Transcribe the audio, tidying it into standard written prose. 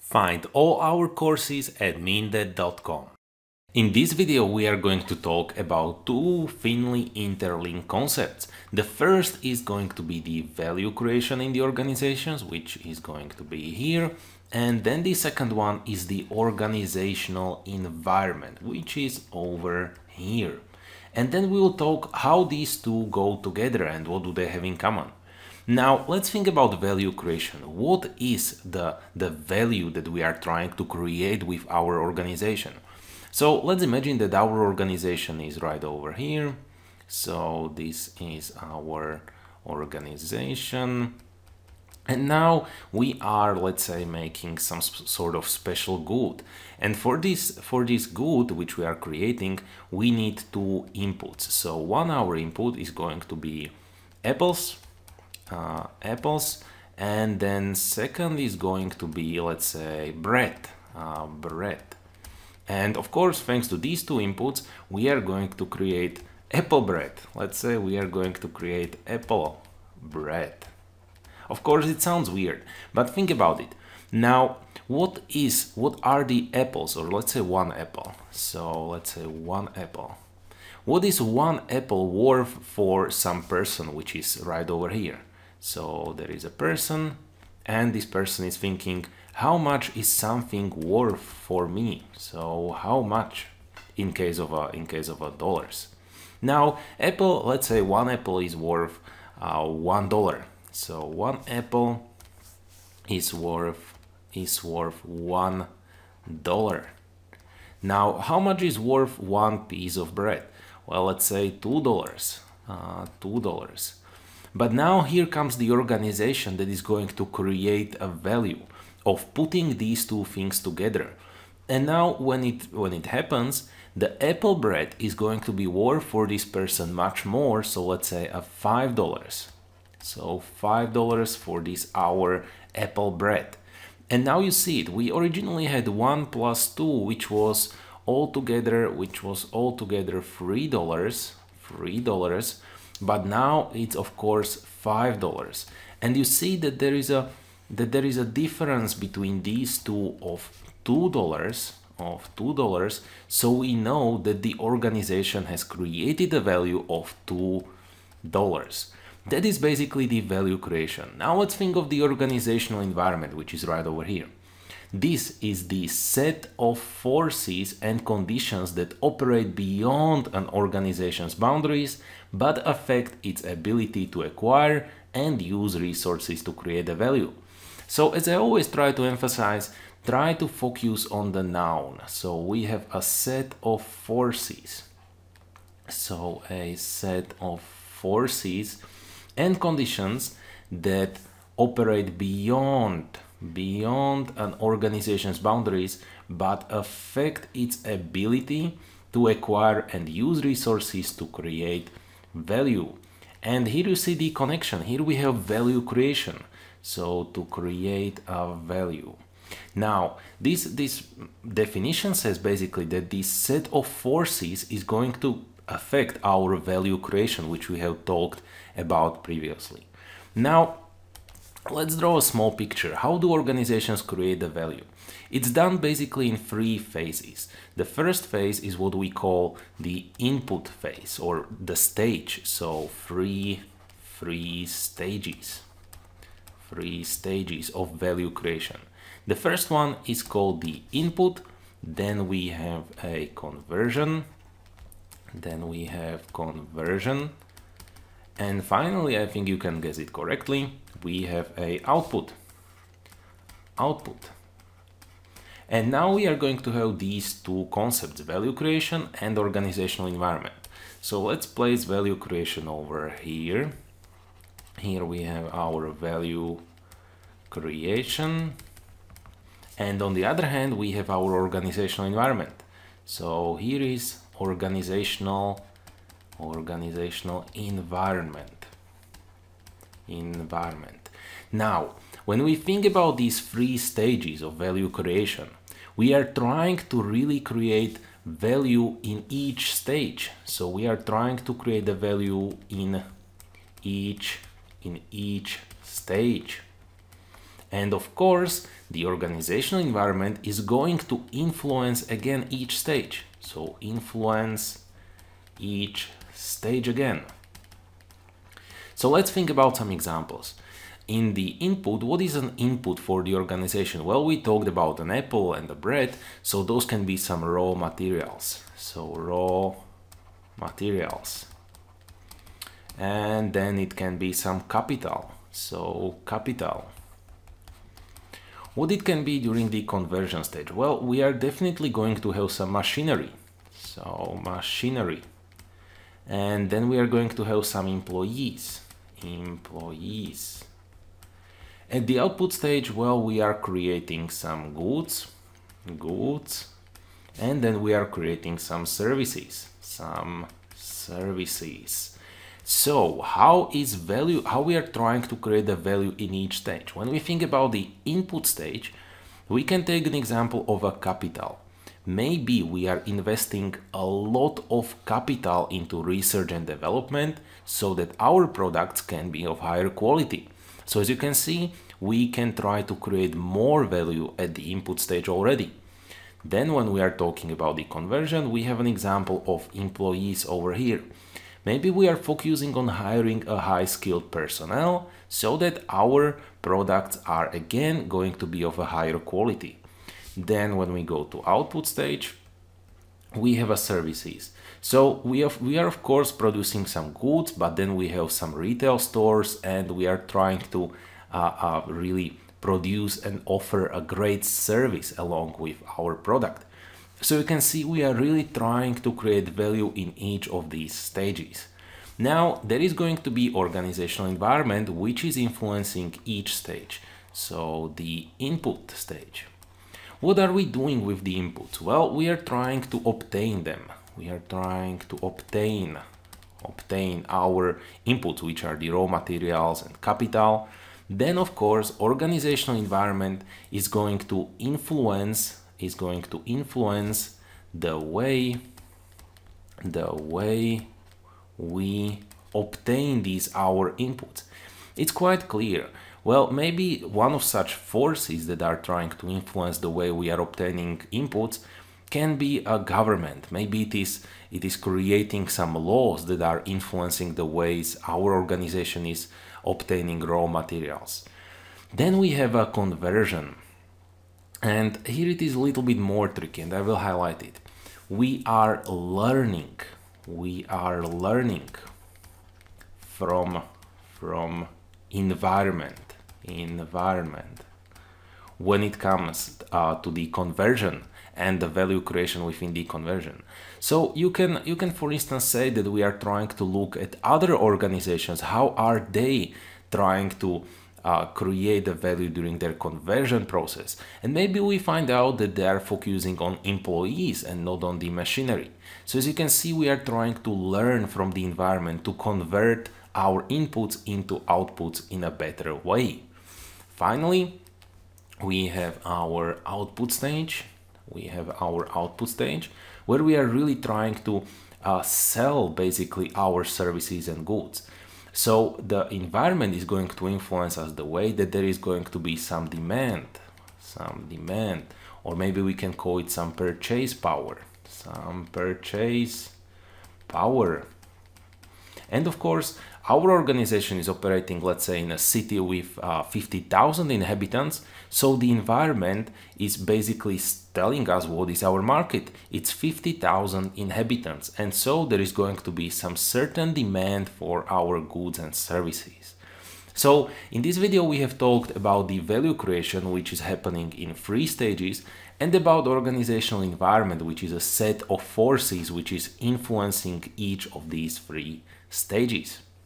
Find all our courses at MeanThat.com. In this video we are going to talk about two thinly interlinked concepts. The first is going to be the value creation in the organizations, which is going to be here. And then the second one is the organizational environment, which is over here. And then we will talk how these two go together and what do they have in common. Now let's think about value creation. What is the value that we are trying to create with our organization? So let's imagine that our organization is right over here. So this is our organization. And now we are, let's say, making some sort of special good. And for this good which we are creating, we need two inputs. So our input is going to be apples, and then second is going to be, let's say, bread. And of course, thanks to these two inputs, we are going to create apple bread. Let's say we are going to create apple bread. Of course, it sounds weird, but think about it. Now, what are the apples, or let's say one apple. So let's say one apple. What is one apple worth for some person, which is right over here? So there is a person, and this person is thinking, how much is something worth for me? So how much in case of dollars? Now, apple, let's say one apple is worth $1. So one apple is worth $1. Now, how much is worth one piece of bread? Well, let's say $2. $2. But now here comes the organization that is going to create a value of putting these two things together. And now when it happens, the apple bread is going to be worth for this person much more. So let's say $5. So $5 for this our apple bread. And now you see it. We originally had 1 plus 2, which was altogether $3. But now it's of course $5. And you see that there is a difference between these two of $2. So we know that the organization has created a value of $2. That is basically the value creation. Now let's think of the organizational environment, which is right over here. This is the set of forces and conditions that operate beyond an organization's boundaries, but affect its ability to acquire and use resources to create a value. So as I always try to emphasize, try to focus on the noun. So we have a set of forces. So a set of forces and conditions that operate beyond an organization's boundaries, but affect its ability to acquire and use resources to create value. And here you see the connection. Here we have value creation. So to create a value. Now, this definition says basically that this set of forces is going to affect our value creation, which we have talked about previously. Now, let's draw a small picture. How do organizations create the value? It's done basically in 3 phases. The first phase is what we call the input phase, or the stage. So three stages of value creation. The first one is called the input, then we have a conversion, and finally, I think you can guess it correctly, we have a output. And now we are going to have these two concepts, value creation and organizational environment. So let's place value creation over here. Here we have our value creation. And on the other hand, we have our organizational environment. So here is organizational environment. Now, when we think about these 3 stages of value creation, we are trying to really create value in each stage. So we are trying to create the value in each stage. And of course, the organizational environment is going to influence again each stage. So influence each stage again. So let's think about some examples. In the input, what is an input for the organization? Well, we talked about an apple and the bread, so those can be some raw materials. So raw materials. And then it can be some capital. So capital. What it can be during the conversion stage? Well, we are definitely going to have some machinery. So machinery. And then we are going to have some employees. Employees. At the output stage, well, we are creating some goods. And then we are creating some services. So how we are trying to create the value in each stage? When we think about the input stage, we can take an example of a capital. Maybe we are investing a lot of capital into research and development so that our products can be of higher quality. So as you can see, we can try to create more value at the input stage already. Then when we are talking about the conversion, we have an example of employees over here. Maybe we are focusing on hiring a high-skilled personnel so that our products are again going to be of a higher quality. Then when we go to output stage, we have a services. So we are of course producing some goods, but then we have some retail stores and we are trying to really produce and offer a great service along with our product. So you can see we are really trying to create value in each of these stages. Now there is going to be organizational environment which is influencing each stage. So the input stage. What are we doing with the inputs? Well, we are trying to obtain them. We are trying to obtain our inputs, which are the raw materials and capital. Then of course organizational environment is going to influence the way we obtain these our inputs. It's quite clear. Well, maybe one of such forces that are trying to influence the way we are obtaining inputs can be a government. Maybe it is creating some laws that are influencing the ways our organization is obtaining raw materials. Then we have a conversion. And here it is a little bit more tricky and I will highlight it. We are learning from environment when it comes to the conversion and the value creation within the conversion. So you can for instance say that we are trying to look at other organizations. How are they trying to create the value during their conversion process? And maybe we find out that they are focusing on employees and not on the machinery. So as you can see, we are trying to learn from the environment to convert our inputs into outputs in a better way. Finally, we have our output stage. Where we are really trying to sell basically our services and goods. So the environment is going to influence us the way that there is going to be some demand, or maybe we can call it some purchase power. And of course, our organization is operating, let's say, in a city with 50,000 inhabitants. So the environment is basically telling us what is our market. It's 50,000 inhabitants. And so there is going to be some certain demand for our goods and services. So in this video, we have talked about the value creation, which is happening in 3 stages, and about organizational environment, which is a set of forces which is influencing each of these 3 stages.